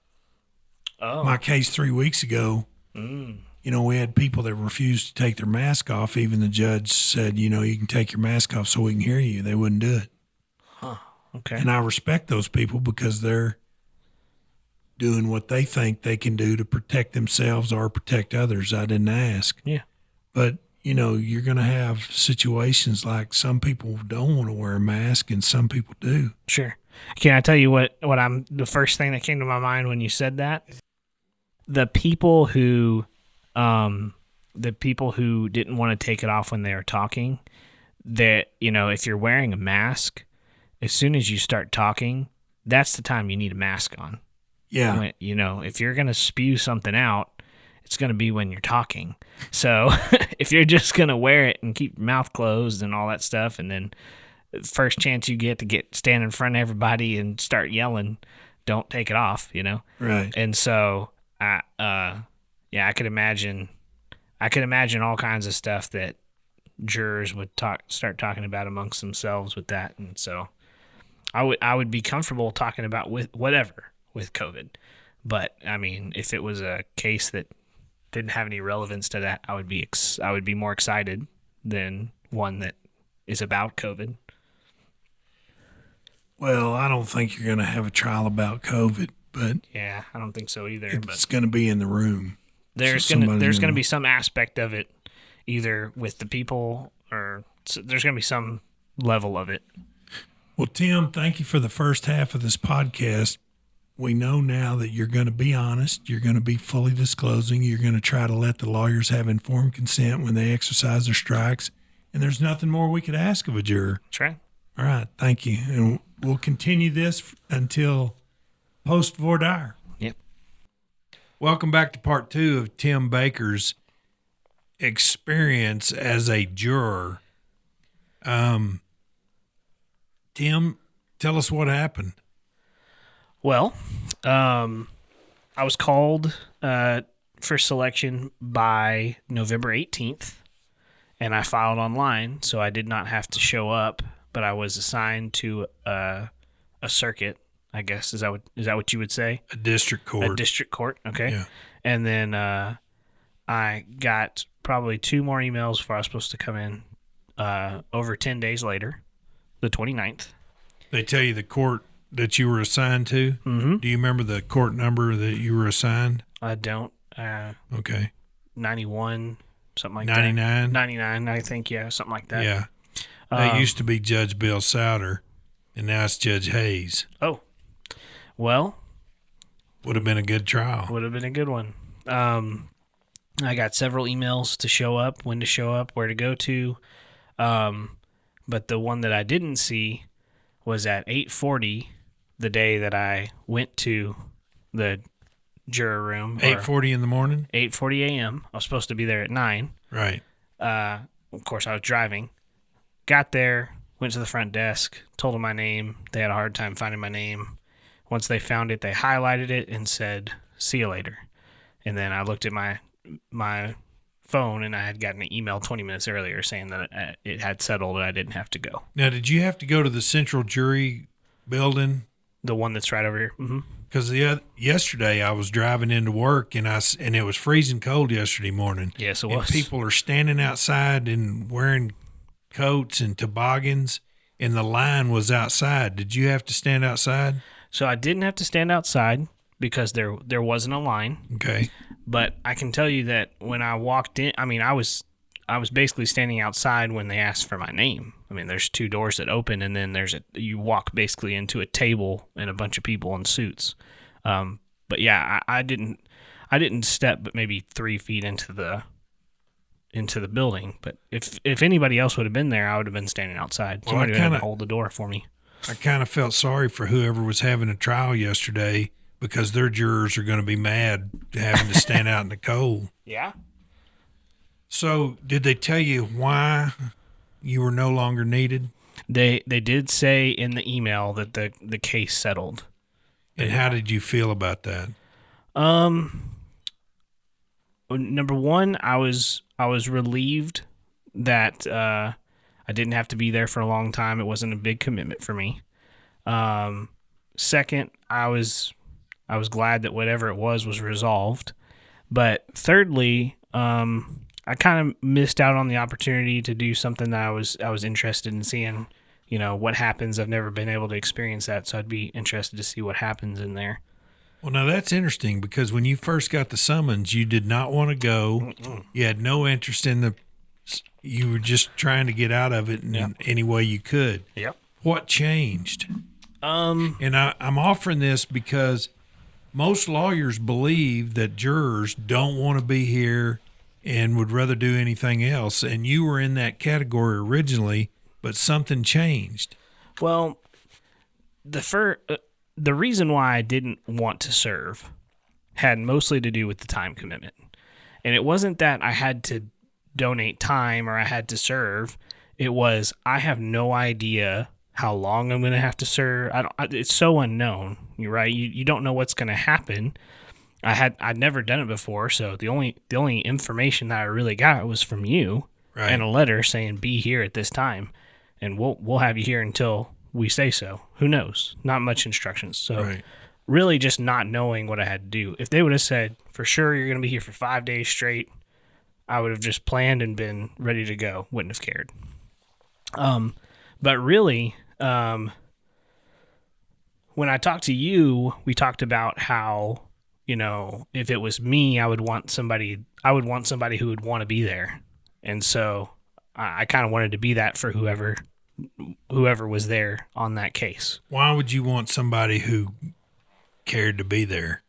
Oh. My case 3 weeks ago, we had people that refused to take their mask off. Even the judge said, you can take your mask off so we can hear you. They wouldn't do it. Huh. Okay. And I respect those people because they're doing what they think they can do to protect themselves or protect others. I didn't ask. Yeah. But, you're going to have situations like some people don't want to wear a mask and some people do. Sure. Can I tell you what the first thing that came to my mind when you said that? The people who didn't want to take it off when they were talking, that, if you're wearing a mask, as soon as you start talking, that's the time you need a mask on. Yeah. If you're going to spew something out, it's going to be when you're talking. So if you're just going to wear it and keep your mouth closed and all that stuff, and then first chance you get to stand in front of everybody and start yelling, don't take it off, Right. And so I could imagine all kinds of stuff that jurors would start talking about amongst themselves with that. And so I would be comfortable talking about with whatever with COVID. But I mean, if it was a case that didn't have any relevance to that, I would be more excited than one that is about COVID. Well, I don't think you're going to have a trial about COVID, but yeah, I don't think so either. It's going to be in the room. There's going to be some aspect of it, either with the people or there's going to be some level of it. Well, Tim, thank you for the first half of this podcast. We know now that you're going to be honest. You're going to be fully disclosing. You're going to try to let the lawyers have informed consent when they exercise their strikes. And there's nothing more we could ask of a juror. That's right. All right. Thank you. And we'll continue this until post voir dire. Yep. Welcome back to part 2 of Tim Baker's experience as a juror. Tim, tell us what happened. Well, I was called for selection by November 18th, and I filed online, so I did not have to show up, but I was assigned to a circuit, I guess. Is that what you would say? A district court. A district court, okay. Yeah. And then I got probably 2 more emails before I was supposed to come in over 10 days later, the 29th. They tell you the court that you were assigned to? Mm-hmm. Do you remember the court number that you were assigned? I don't. Okay. 91, something like 99? that. 99, I think, yeah, something like that. Yeah. That used to be Judge Bill Souter, and now it's Judge Hayes. Oh. Well. Would have been a good trial. Would have been a good one. I got several emails to show up, when to show up, where to go to. But the one that I didn't see was at 8:40 the day that I went to the juror room. 8:40 in the morning? 8:40 a.m. I was supposed to be there at 9. Right. Of course, I was driving. Got there, went to the front desk, told them my name. They had a hard time finding my name. Once they found it, they highlighted it and said, "See you later." And then I looked at my phone, and I had gotten an email 20 minutes earlier saying that it had settled and I didn't have to go. Now, did you have to go to the central jury building? The one that's right over here? Mm-hmm. Because yesterday I was driving into work, and it was freezing cold yesterday morning. Yes, it and was. People are standing outside and wearing coats and toboggans, and the line was outside. Did you have to stand outside? So I didn't have to stand outside because there wasn't a line. Okay. But I can tell you that when I walked in, I mean, I was basically standing outside when they asked for my name. I mean, there's 2 doors that open, and then you walk basically into a table and a bunch of people in suits. But yeah, I didn't step but maybe 3 feet into the building. But if anybody else would have been there, I would have been standing outside. Well, Somebody would have to hold the door for me. I kind of felt sorry for whoever was having a trial yesterday because their jurors are going to be mad having to stand out in the cold. Yeah. So did they tell you why you were no longer needed? They did say in the email that the case settled. And how did you feel about that? Number one, I was relieved that I didn't have to be there for a long time. It wasn't a big commitment for me. Second, I was glad that whatever it was resolved. But thirdly, I kind of missed out on the opportunity to do something that I was interested in seeing. You know, what happens. I've never been able to experience that, so I'd be interested to see what happens in there. Well, now that's interesting because when you first got the summons, you did not want to go. Mm-mm. You had no interest you were just trying to get out of it in any way you could. Yep. What changed? And I'm offering this because most lawyers believe that jurors don't want to be here and would rather do anything else. And you were in that category originally, but something changed. Well, the reason why I didn't want to serve had mostly to do with the time commitment. And it wasn't that I had to donate time or I had to serve. It was, I have no idea how long I'm going to have to serve. It's so unknown. You're right. You don't know what's going to happen. I'd never done it before. So the only information that I really got was from you and a letter saying, be here at this time. And we'll have you here until we say so. Who knows? Not much instructions. So really just not knowing what I had to do. If they would have said, for sure, you're going to be here for 5 days straight, I would have just planned and been ready to go. Wouldn't have cared. But really, when I talked to you, we talked about how, you know, if it was me, I would want somebody who would want to be there. And so I kind of wanted to be that for whoever was there on that case. Why would you want somebody who cared to be there?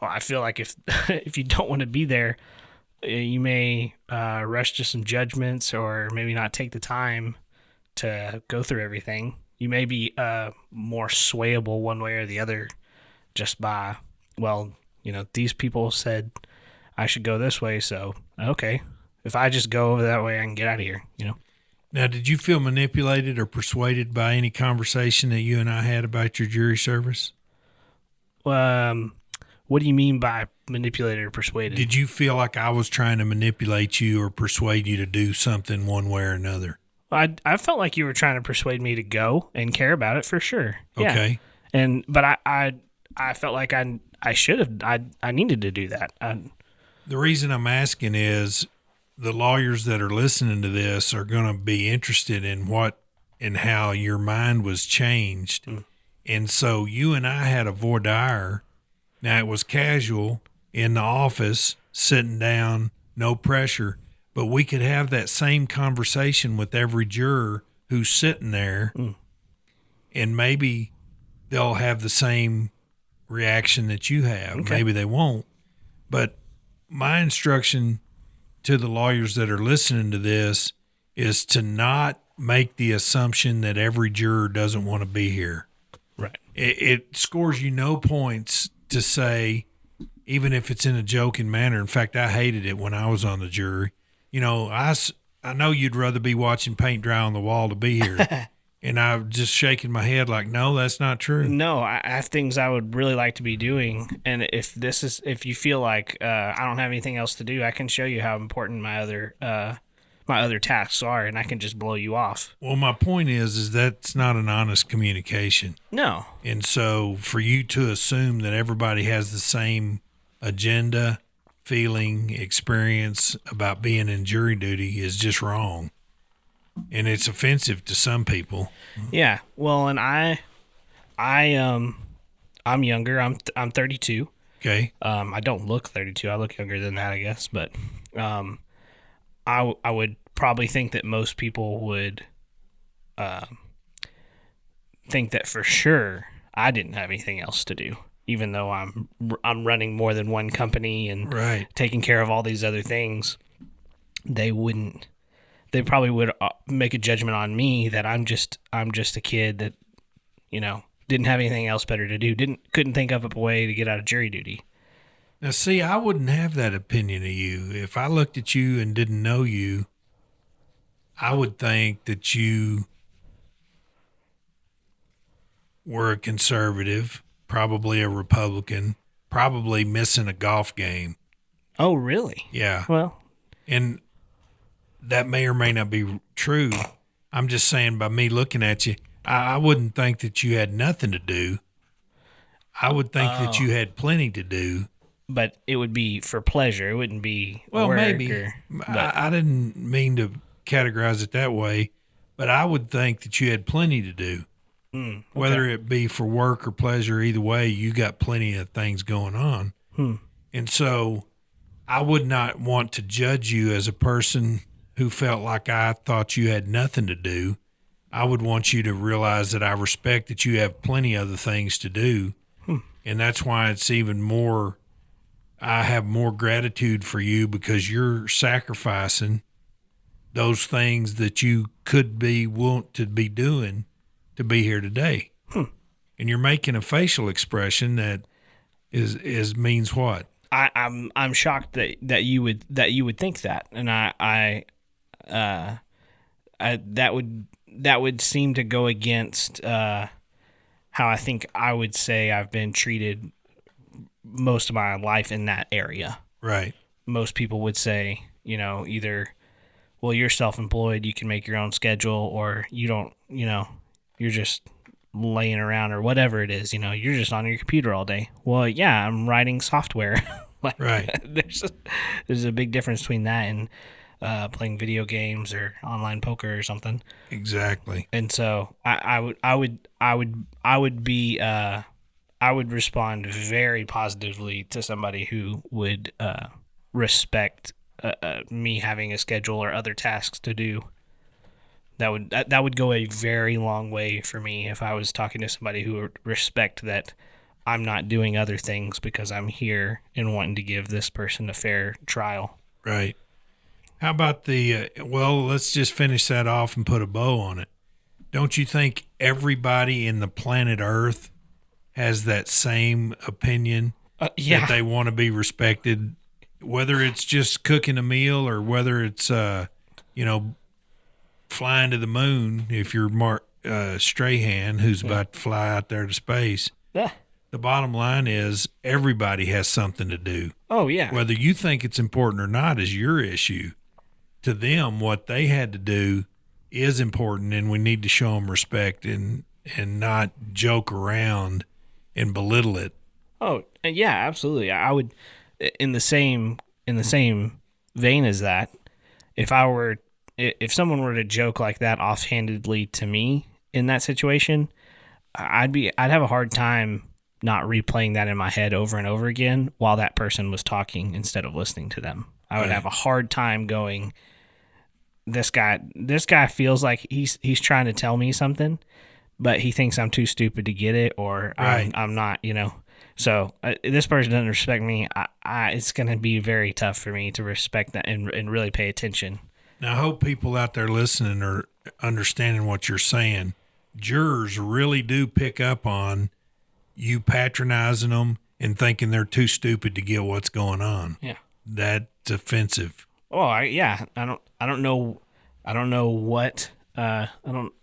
Well, I feel like if you don't want to be there, you may rush to some judgments or maybe not take the time to go through everything. You may be more swayable one way or the other just by, well, you know, these people said I should go this way, so okay. If I just go over that way, I can get out of here, you know? Now, did you feel manipulated or persuaded by any conversation that you and I had about your jury service? What do you mean by manipulated or persuaded? Did you feel like I was trying to manipulate you or persuade you to do something one way or another? I felt like you were trying to persuade me to go and care about it for sure. Yeah. Okay. But I felt like I should have. I needed to do that. The reason I'm asking is the lawyers that are listening to this are going to be interested in what and how your mind was changed. Mm. And so you and I had a voir dire. Now, it was casual in the office, sitting down, no pressure, but we could have that same conversation with every juror who's sitting there, and maybe they'll have the same reaction that you have. Okay. Maybe they won't. But my instruction to the lawyers that are listening to this is to not make the assumption that every juror doesn't want to be here. Right. It scores you no points to say, even if it's in a joking manner. In fact, I hated it when I was on the jury. You know, I know you'd rather be watching paint dry on the wall to be here. And I'm just shaking my head like, no, that's not true. No, I have things I would really like to be doing. And if you feel like I don't have anything else to do, I can show you how important my other tasks are, and I can just blow you off. Well, my point is that's not an honest communication. No. And so for you to assume that everybody has the same agenda, feeling, experience about being in jury duty is just wrong. and it's offensive to some people. Yeah. Well, and I'm younger. I'm 32. Okay. I don't look 32. I look younger than that, I guess. But I would probably think that most people would think that for sure I didn't have anything else to do, even though I'm running more than one company and Right. taking care of all these other things. They probably would make a judgment on me that I'm just a kid that, didn't have anything else better to do. Couldn't think of a way to get out of jury duty. Now, see, I wouldn't have that opinion of you. If I looked at you and didn't know you, I would think that you were a conservative, probably a Republican, probably missing a golf game. Oh, really? Yeah. Well, And that may or may not be true. I'm just saying, by me looking at you, I wouldn't think that you had nothing to do. I would think that you had plenty to do. but it would be for pleasure. It wouldn't be Well, work maybe. I didn't mean to categorize it that way, but I would think that you had plenty to do. Okay. Whether it be for work or pleasure, either way, you got plenty of things going on. And so I would not want to judge you as a person who felt like I thought you had nothing to do. I would want you to realize that I respect that you have plenty of other things to do. And that's why it's even more, I have more gratitude for you because you're sacrificing those things that you could be want to be doing to be here today. And you're making a facial expression that is means what? I'm shocked that you would think that, and that would seem to go against how I think I would say I've been treated most of my life in that area. Right. Most people would say, either, well, you're self-employed, you can make your own schedule, or you don't, you're just laying around or whatever it is, you're just on your computer all day. Well, yeah, I'm writing software. Right. There's a big difference between that and playing video games or online poker or something. Exactly. And so I would respond very positively to somebody who would respect me having a schedule or other tasks to do. That would go a very long way for me if I was talking to somebody who would respect that I'm not doing other things because I'm here and wanting to give this person a fair trial. Right. How about let's just finish that off and put a bow on it. Don't you think everybody in the planet Earth has that same opinion Yeah. that they want to be respected, whether it's just cooking a meal or whether it's, flying to the moon if you're Mark Strahan, who's about to fly out there to space. Yeah. The bottom line is everybody has something to do. Oh, yeah. Whether you think it's important or not is your issue. To them, what they had to do is important, and we need to show them respect and not joke around and belittle it. Oh, yeah, absolutely. I would, in the same vein as that, if someone were to joke like that offhandedly to me in that situation, I'd have a hard time not replaying that in my head over and over again while that person was talking instead of listening to them. I would have a hard time going, this guy feels like he's trying to tell me something, but he thinks I'm too stupid to get it, or I'm not, So this person doesn't respect me. It's going to be very tough for me to respect that and really pay attention. Now, I hope people out there listening are understanding what you're saying. Jurors really do pick up on you patronizing them and thinking they're too stupid to get what's going on. Yeah. That's offensive. Oh, I don't know what, I wouldn't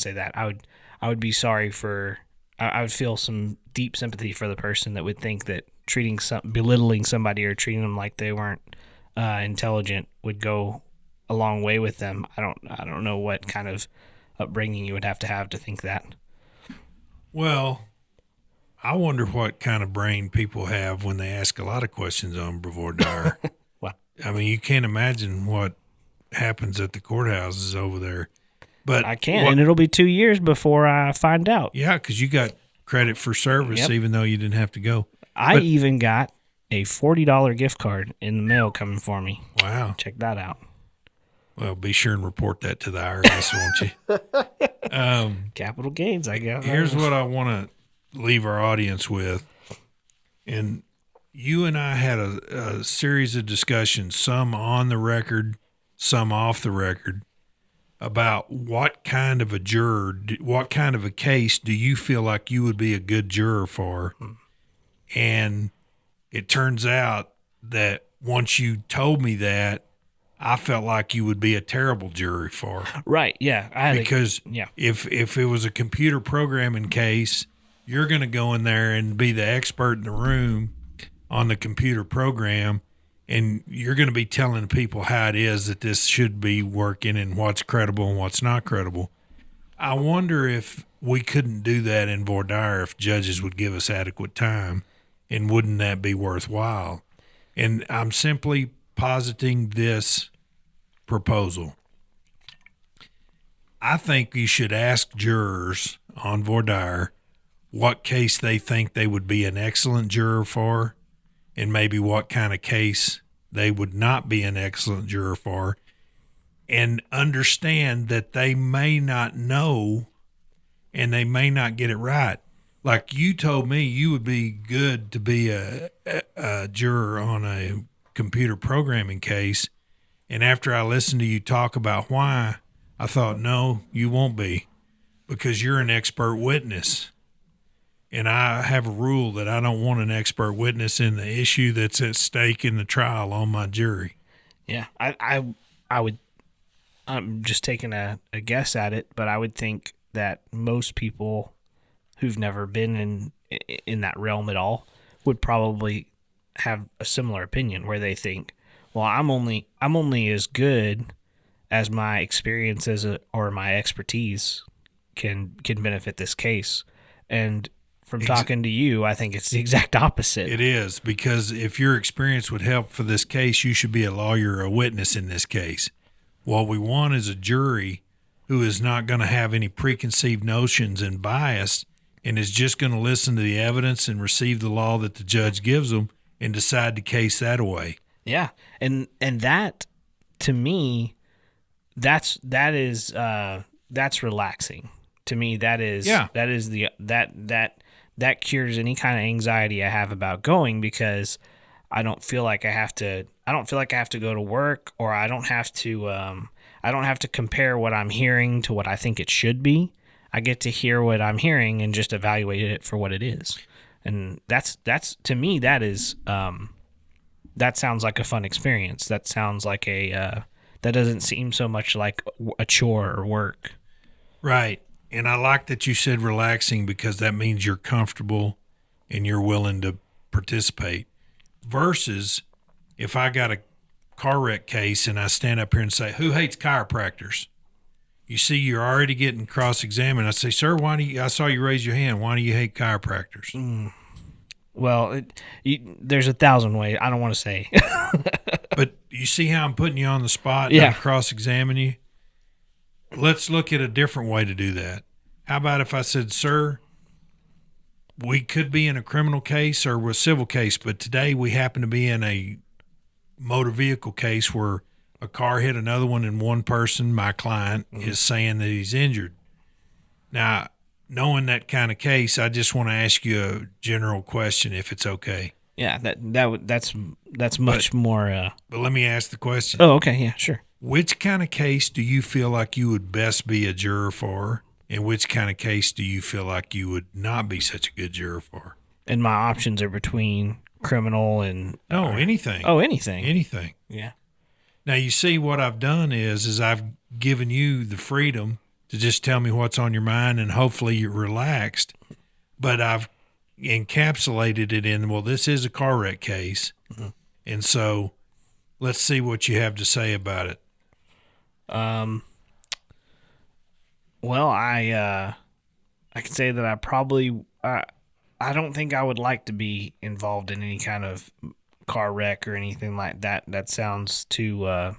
say that. I would be sorry I would feel some deep sympathy for the person that would think that belittling somebody or treating them like they weren't intelligent would go a long way with them. I don't know what kind of upbringing you would have to think that. Well, I wonder what kind of brain people have when they ask a lot of questions on Brevoort Dyer. Well, I mean, you can't imagine what happens at the courthouses over there. But I can't, and it'll be 2 years before I find out. Yeah, because you got credit for service, Yep. even though you didn't have to go. I even got a $40 gift card in the mail coming for me. Wow. Check that out. Well, be sure and report that to the IRS, won't you? Capital gains, I guess. Here's what I want to leave our audience with. And you and I had a series of discussions, some on the record, some off the record, about what kind of a juror, what kind of a case do you feel like you would be a good juror for? And it turns out that once you told me that, I felt like you would be a terrible juror for. Right, yeah. Because if it was a computer programming case, you're going to go in there and be the expert in the room on the computer program, and you're going to be telling people how it is that this should be working and what's credible and what's not credible. I wonder if we couldn't do that in voir dire if judges would give us adequate time, and wouldn't that be worthwhile? And I'm simply positing this proposal. I think you should ask jurors on voir dire what case they think they would be an excellent juror for, and maybe what kind of case they would not be an excellent juror for, and understand that they may not know and they may not get it right. Like you told me you would be good to be a juror on a computer programming case, and after I listened to you talk about why, I thought, no, you won't be, because you're an expert witness. And I have a rule that I don't want an expert witness in the issue that's at stake in the trial on my jury. Yeah, I would. I'm just taking a guess at it, but I would think that most people who've never been in that realm at all would probably have a similar opinion, where they think, well, I'm only as good as my experience or my expertise can benefit this case. And from talking to you, I think it's the exact opposite. It is, because if your experience would help for this case, you should be a lawyer or a witness in this case. What we want is a jury who is not going to have any preconceived notions and bias, and is just going to listen to the evidence and receive the law that the judge gives them and decide to case that away. Yeah. And that, to me, that's relaxing. To me, that cures any kind of anxiety I have about going, because I don't feel like I have to go to work, or I don't have to compare what I'm hearing to what I think it should be. I get to hear what I'm hearing and just evaluate it for what it is. And that's to me, that sounds like a fun experience. That sounds like that doesn't seem so much like a chore or work. Right. And I like that you said relaxing, because that means you're comfortable and you're willing to participate. Versus if I got a car wreck case and I stand up here and say, who hates chiropractors? You see, you're already getting cross-examined. I say, sir, I saw you raise your hand. Why do you hate chiropractors? Well, there's 1,000 ways. I don't want to say. But you see how I'm putting you on the spot and cross-examine you? Let's look at a different way to do that. How about if I said, sir, we could be in a criminal case or a civil case, but today we happen to be in a motor vehicle case where a car hit another one, and one person, my client, is saying that he's injured. Now, knowing that kind of case, I just want to ask you a general question, if it's okay. Yeah, that's much more. But let me ask the question. Oh, okay, yeah, sure. Which kind of case do you feel like you would best be a juror for, and which kind of case do you feel like you would not be such a good juror for? And my options are between criminal and... anything. Oh, anything. Anything. Yeah. Now, you see, what I've done is I've given you the freedom to just tell me what's on your mind, and hopefully you're relaxed. But I've encapsulated it in, well, this is a car wreck case. Mm-hmm. And so let's see what you have to say about it. Well, I can say that I probably I don't think I would like to be involved in any kind of car wreck or anything like that. That sounds too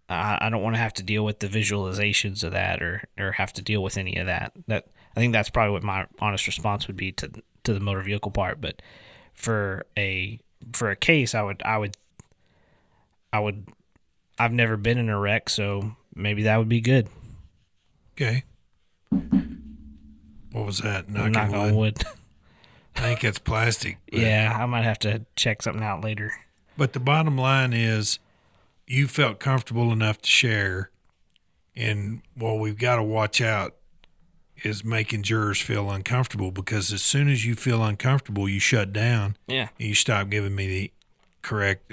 I don't want to have to deal with the visualizations of that or have to deal with any of that. I think that's probably what my honest response would be to the motor vehicle part. But for a case, I've never been in a wreck, so maybe that would be good. Okay. What was that? Knock on wood. I think it's plastic. Yeah, I might have to check something out later. But the bottom line is you felt comfortable enough to share, and what we've got to watch out is making jurors feel uncomfortable, because as soon as you feel uncomfortable, you shut down. Yeah. And you stop giving me the correct,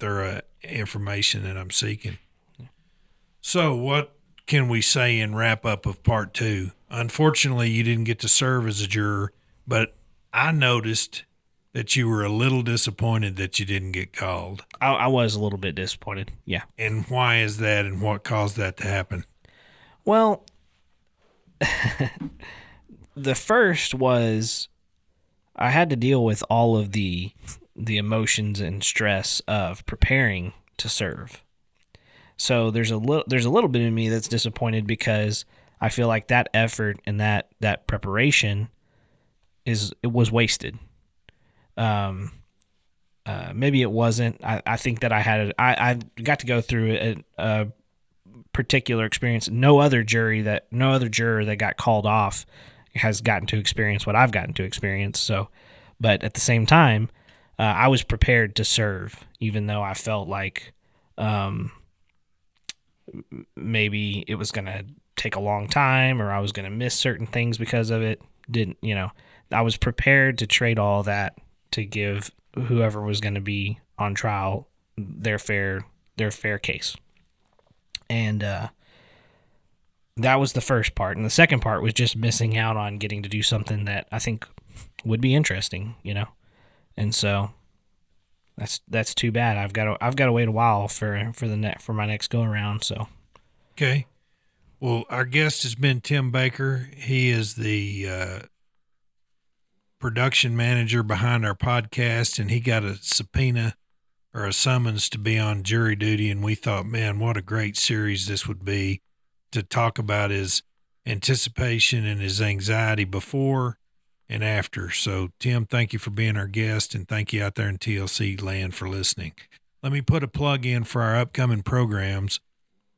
thorough information that I'm seeking. Yeah. So what can we say in wrap up of part 2? Unfortunately, you didn't get to serve as a juror, but I noticed that you were a little disappointed that you didn't get called. I was a little bit disappointed, yeah. And why is that, and what caused that to happen? Well, the first was I had to deal with all of the emotions and stress of preparing to serve. So there's a little bit of me that's disappointed because I feel like that effort and that preparation was wasted. Maybe it wasn't. I think that I got to go through a particular experience. No other juror that got called off has gotten to experience what I've gotten to experience. So, but at the same time, I was prepared to serve, even though I felt like maybe it was going to take a long time, or I was going to miss certain things because of it. I was prepared to trade all that to give whoever was going to be on trial their fair case. And that was the first part. And the second part was just missing out on getting to do something that I think would be interesting, And so that's too bad. I've got to wait a while for my next go around. So, okay. Well, our guest has been Tim Baker. He is the production manager behind our podcast, and he got a subpoena or a summons to be on jury duty. And we thought, man, what a great series this would be to talk about his anticipation and his anxiety before and after. So, Tim, thank you for being our guest, and thank you out there in TLC land for listening. Let me put a plug in for our upcoming programs.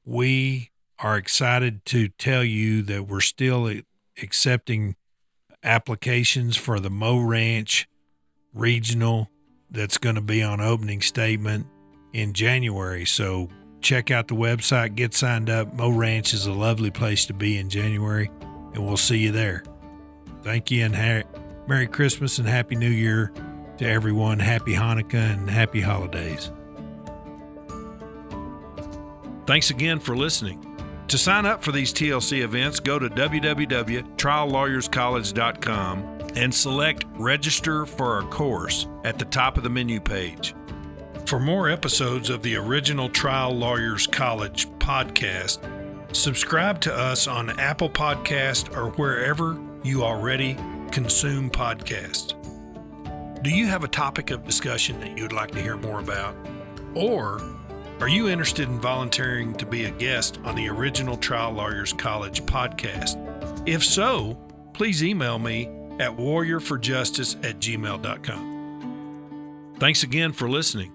We are excited to tell you that we're still accepting applications for the Mo Ranch Regional that's going to be on opening statement in January. So check out the website, get signed up. Mo Ranch is a lovely place to be in January, and we'll see you there. Thank you, and Merry Christmas and Happy New Year to everyone. Happy Hanukkah and happy holidays. Thanks again for listening. To sign up for these TLC events, go to www.triallawyerscollege.com and select Register for our course at the top of the menu page. For more episodes of the original Trial Lawyers College podcast, subscribe to us on Apple Podcast or wherever you already consume podcasts. Do you have a topic of discussion that you would like to hear more about? Or are you interested in volunteering to be a guest on the original Trial Lawyers College podcast? If so, please email me at warriorforjustice@gmail.com. Thanks again for listening.